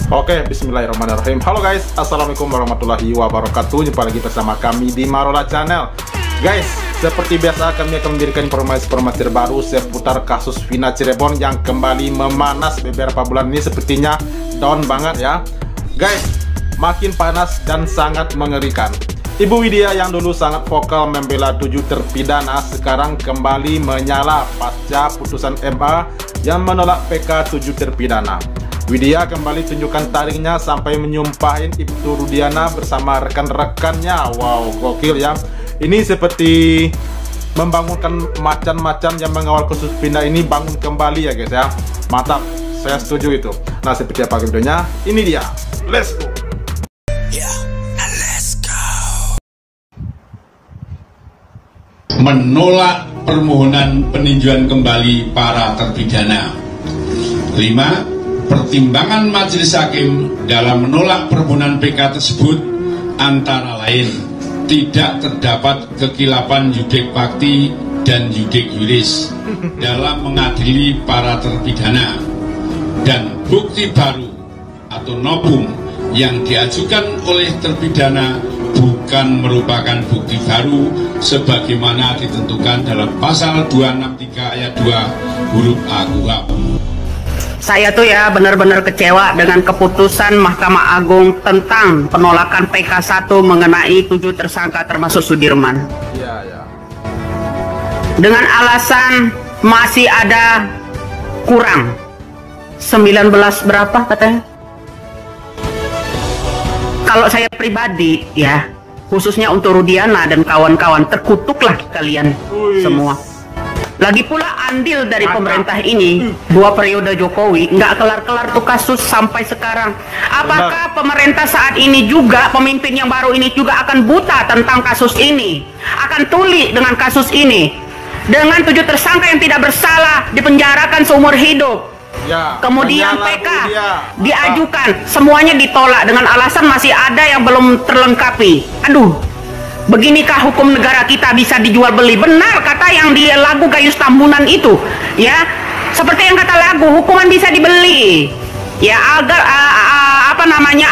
Oke, bismillahirrahmanirrahim. Halo guys, assalamualaikum warahmatullahi wabarakatuh. Jumpa lagi bersama kami di Marola Channel. Guys, seperti biasa kami akan memberikan informasi-informasi terbaru seputar kasus Vina Cirebon yang kembali memanas beberapa bulan ini. Sepertinya down banget ya guys, makin panas dan sangat mengerikan. Ibu Widya yang dulu sangat vokal membela 7 terpidana sekarang kembali menyala pasca putusan MA yang menolak PK 7 terpidana. Widya kembali tunjukkan taringnya sampai menyumpahin Ibtu Rudiana bersama rekan-rekannya. Wow, gokil ya. Ini seperti membangunkan macan-macan yang mengawal kasus Vina ini bangun kembali ya guys ya. Mantap, saya setuju itu. Nah, seperti apa videonya? Ini dia. Let's go. Menolak permohonan peninjauan kembali para terpidana. 5. Pertimbangan majelis hakim dalam menolak permohonan PK tersebut antara lain tidak terdapat kekilapan yudek fakti dan yudek yuris dalam mengadili para terpidana, dan bukti baru atau novum yang diajukan oleh terpidana bukan merupakan bukti baru sebagaimana ditentukan dalam pasal 263 ayat 2 huruf A KUHP. Saya tuh ya benar-benar kecewa dengan keputusan Mahkamah Agung tentang penolakan PK 1 mengenai 7 tersangka termasuk Sudirman. Ya. Dengan alasan masih ada kurang 19 berapa katanya. Kalau saya pribadi ya, khususnya untuk Rudiana dan kawan-kawan, terkutuklah kalian semua. Lagi pula andil dari pemerintah ini 2 periode Jokowi nggak kelar-kelar tuh kasus sampai sekarang. Apakah pemerintah saat ini juga, pemimpin yang baru ini juga akan buta tentang kasus ini, akan tuli dengan kasus ini, dengan 7 tersangka yang tidak bersalah dipenjarakan seumur hidup ya, kemudian PK diajukan, semuanya ditolak dengan alasan masih ada yang belum terlengkapi. Aduh, beginikah hukum negara kita bisa dijual beli? Benar kata yang di lagu Gayus Tambunan itu ya, seperti yang kata lagu, hukuman bisa dibeli ya, agar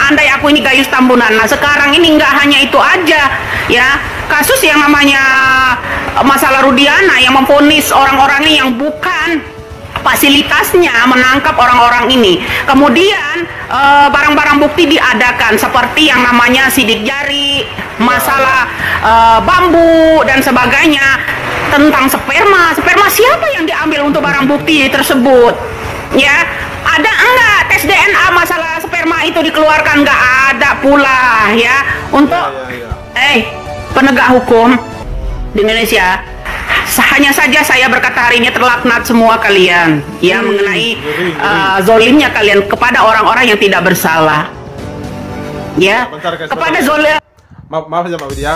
andai aku ini Gayus Tambunan. Nah sekarang ini nggak hanya itu aja ya, kasus yang namanya masalah Rudiana yang memvonis orang-orang ini yang bukan fasilitasnya menangkap orang-orang ini. Kemudian barang-barang bukti diadakan seperti yang namanya sidik jari, masalah bambu dan sebagainya, tentang sperma siapa yang diambil untuk barang bukti tersebut ya, ada enggak tes DNA masalah sperma itu dikeluarkan? Enggak ada pula ya. Untuk penegak hukum di Indonesia, hanya saja saya berkata hari ini terlaknat semua kalian ya, mengenai zolimnya kalian kepada orang-orang yang tidak bersalah ya. Bentar, guys, kepada zolim. Maaf ya Mbak Widya,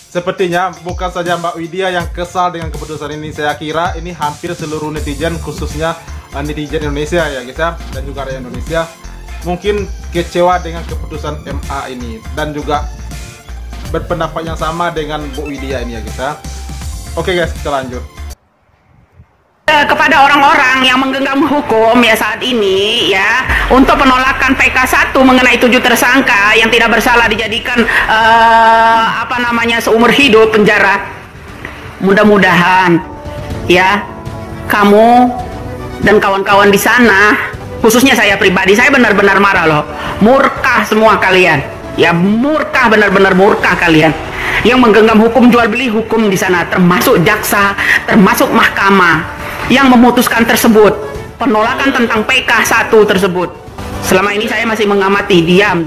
sepertinya bukan saja Mbak Widya yang kesal dengan keputusan ini. Saya kira ini hampir seluruh netizen, khususnya netizen Indonesia ya guys ya, dan juga rakyat Indonesia mungkin kecewa dengan keputusan MA ini, dan juga berpendapat yang sama dengan Bu Widya ini ya guys ya. Oke guys, kita lanjut. Kepada orang-orang yang menggenggam hukum ya saat ini ya, untuk penolakan PK 1 mengenai 7 tersangka yang tidak bersalah dijadikan seumur hidup penjara. Mudah-mudahan ya kamu dan kawan-kawan di sana, khususnya saya pribadi, saya benar-benar marah loh, murka semua kalian ya, murka, benar-benar murka kalian yang menggenggam hukum, jual beli hukum di sana, termasuk jaksa, termasuk mahkamah yang memutuskan tersebut, penolakan tentang PK 1 tersebut. Selama ini saya masih mengamati, diam.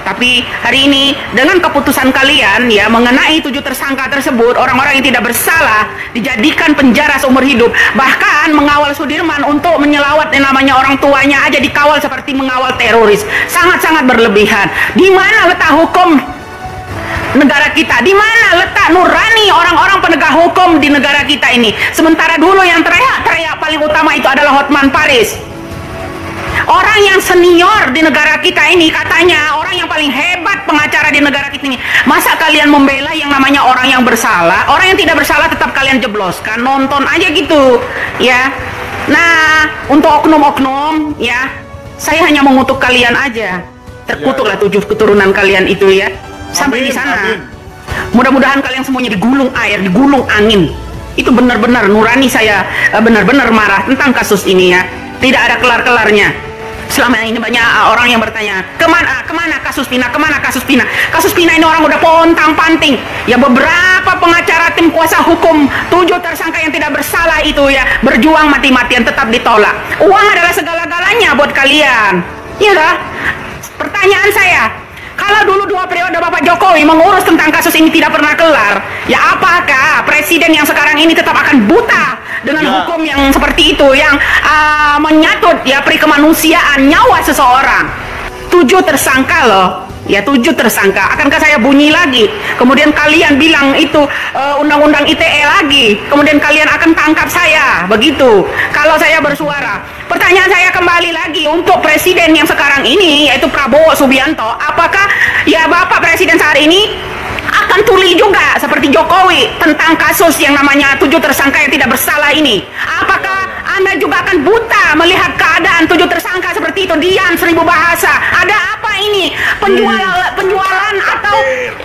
Tapi hari ini dengan keputusan kalian ya mengenai 7 tersangka tersebut, orang-orang yang tidak bersalah dijadikan penjara seumur hidup, bahkan mengawal Sudirman untuk menyelawat yang namanya orang tuanya aja dikawal seperti mengawal teroris. Sangat-sangat berlebihan. Di mana letak hukum negara kita? Di mana letak nurani orang-orang penegak hukum di negara kita ini? Sementara dulu yang teriak paling utama itu adalah Hotman Paris, orang yang senior di negara kita ini, katanya orang yang paling hebat pengacara di negara kita ini. Masa kalian membela yang namanya orang yang bersalah? Orang yang tidak bersalah tetap kalian jebloskan, nonton aja gitu ya. Nah, untuk oknum-oknum ya, Saya hanya mengutuk kalian aja. Terkutuklah 7 keturunan kalian itu ya. Sampai di sana. Mudah-mudahan kalian semuanya digulung air, digulung angin. Itu benar-benar nurani saya benar-benar marah tentang kasus ini ya. Tidak ada kelar-kelarnya. Selama ini banyak orang yang bertanya, kemana kasus Pina, kemana kasus Pina? Kasus Pina ini orang udah pontang-panting. Ya beberapa pengacara tim kuasa hukum 7 tersangka yang tidak bersalah itu ya berjuang mati-matian tetap ditolak. Uang adalah segala-galanya buat kalian. Iya lah. Pertanyaan saya, kalau dulu 2 periode Bapak Jokowi mengurus tentang kasus ini tidak pernah kelar, ya apakah presiden yang sekarang ini tetap akan buta dengan hukum yang seperti itu, yang menyatut ya peri kemanusiaan nyawa seseorang? 7 tersangka loh, ya 7 tersangka. Akankah saya bunyi lagi? Kemudian kalian bilang itu undang-undang ITE lagi, kemudian kalian akan tangkap saya, begitu kalau saya bersuara. Pertanyaan saya kembali lagi untuk presiden yang sekarang ini, yaitu Prabowo Subianto, apakah ya Bapak Presiden saat ini akan tuli juga seperti Jokowi tentang kasus yang namanya 7 tersangka yang tidak bersalah ini? Apakah Anda juga akan buta melihat keadaan 7 tersangka seperti itu? Dian 1000 bahasa. Ada apa ini? Penjualan atau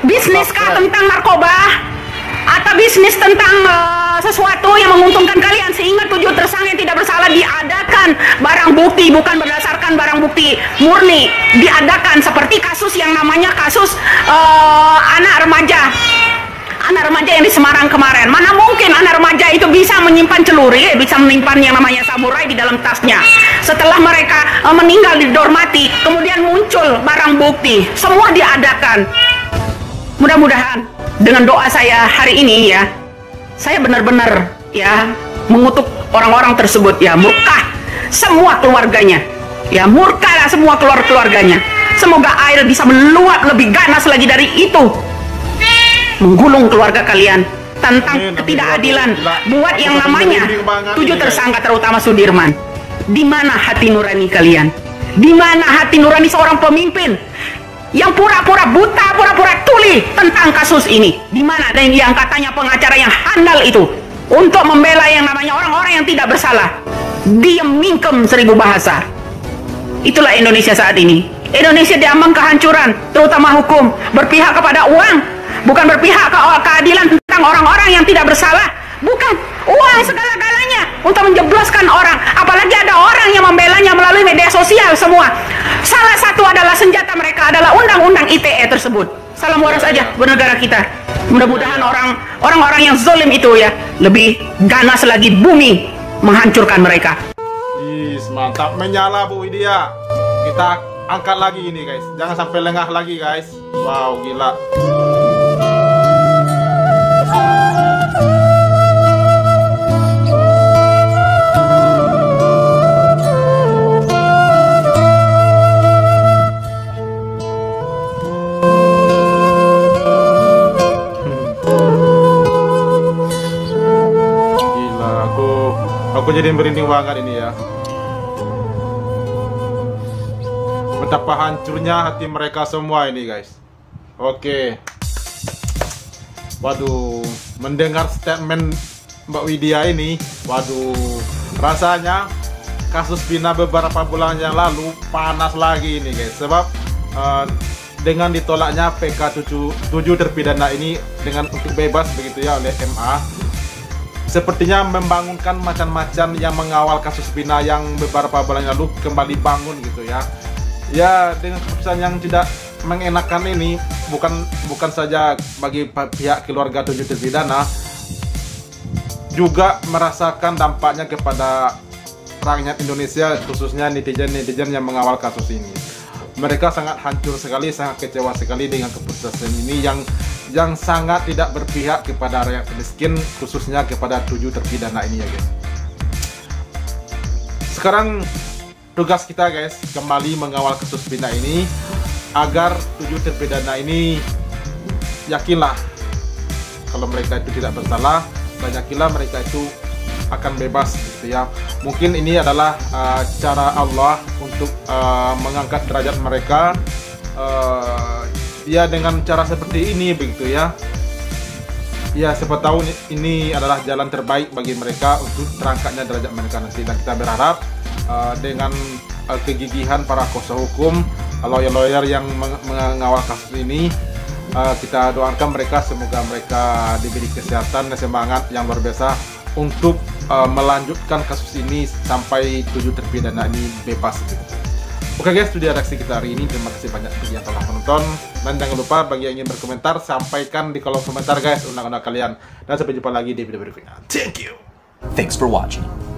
bisnis kah tentang narkoba? Atau bisnis tentang sesuatu yang menguntungkan kalian sehingga 7 tersangka yang tidak bersalah diadakan barang bukti bukan berdasarkan barang bukti murni, diadakan seperti kasus yang namanya kasus anak remaja yang di Semarang kemarin. Mana mungkin anak remaja itu bisa menyimpan celuri, bisa menyimpan yang namanya samurai di dalam tasnya. Setelah mereka meninggal di dormati, kemudian muncul barang bukti. Semua diadakan. Mudah-mudahan dengan doa saya hari ini ya, saya benar-benar ya mengutuk orang-orang tersebut ya, murka semua keluarganya. Ya murkalah semua keluarganya. Semoga air bisa meluap lebih ganas lagi dari itu. Menggulung keluarga kalian tentang ketidakadilan buat yang namanya 7 tersangka terutama Sudirman. Di mana hati nurani kalian? Di mana hati nurani seorang pemimpin yang pura-pura buta, pura-pura tuli tentang kasus ini? Di mana? Dan yang katanya pengacara yang handal itu untuk membela yang namanya orang-orang yang tidak bersalah, diem mingkem 1000 bahasa. Itulah Indonesia saat ini. Indonesia diambang kehancuran, terutama hukum, berpihak kepada uang, bukan berpihak ke keadilan tentang orang-orang yang tidak bersalah. Bukan uang segala-galanya untuk menjebloskan orang. Apalagi ada orang yang membelanya melalui media sosial semua. Salah satu adalah senjata mereka adalah undang-undang ITE tersebut. Salam waras aja bernegara kita. Mudah-mudahan orang-orang yang zalim itu ya lebih ganas lagi bumi menghancurkan mereka. Mantap, menyala Bu Widya. Kita angkat lagi ini guys. Jangan sampai lengah lagi guys. Wow, gila. Aku jadi merinding banget ini ya. Betapa hancurnya hati mereka semua ini guys. Oke. Waduh, mendengar statement Mbak Widya ini, waduh, rasanya kasus Pina beberapa bulan yang lalu panas lagi ini guys. Sebab dengan ditolaknya PK 7 terpidana ini dengan untuk bebas begitu ya oleh MA, sepertinya membangunkan macam-macam yang mengawal kasus Pina yang beberapa bulan lalu kembali bangun gitu ya. Ya dengan keputusan yang tidak mengenakan ini bukan saja bagi pihak keluarga 7 terpidana, juga merasakan dampaknya kepada rakyat Indonesia, khususnya netizen-netizen yang mengawal kasus ini. Mereka sangat hancur sekali, sangat kecewa sekali dengan keputusan ini yang sangat tidak berpihak kepada rakyat miskin, khususnya kepada 7 terpidana ini ya guys. Sekarang tugas kita guys kembali mengawal kasus Pina ini agar 7 terpidana ini yakinlah kalau mereka itu tidak bersalah dan yakinlah mereka itu akan bebas gitu ya. Mungkin ini adalah cara Allah untuk mengangkat derajat mereka ya dengan cara seperti ini begitu ya. Ya siapa tahu ini adalah jalan terbaik bagi mereka untuk terangkatnya derajat mereka nanti, dan kita berharap dengan kegigihan para kuasa hukum, lawyer-lawyer yang mengawal kasus ini. Kita doakan mereka, semoga mereka diberi kesehatan dan semangat yang luar biasa untuk melanjutkan kasus ini sampai 7 terpidana ini bebas. Oke guys, itu dia reaksi kita hari ini. Terima kasih banyak bagi yang telah menonton, dan jangan lupa bagi yang ingin berkomentar, sampaikan di kolom komentar guys undang-undang kalian, dan sampai jumpa lagi di video berikutnya. Thank you. Thanks for watching.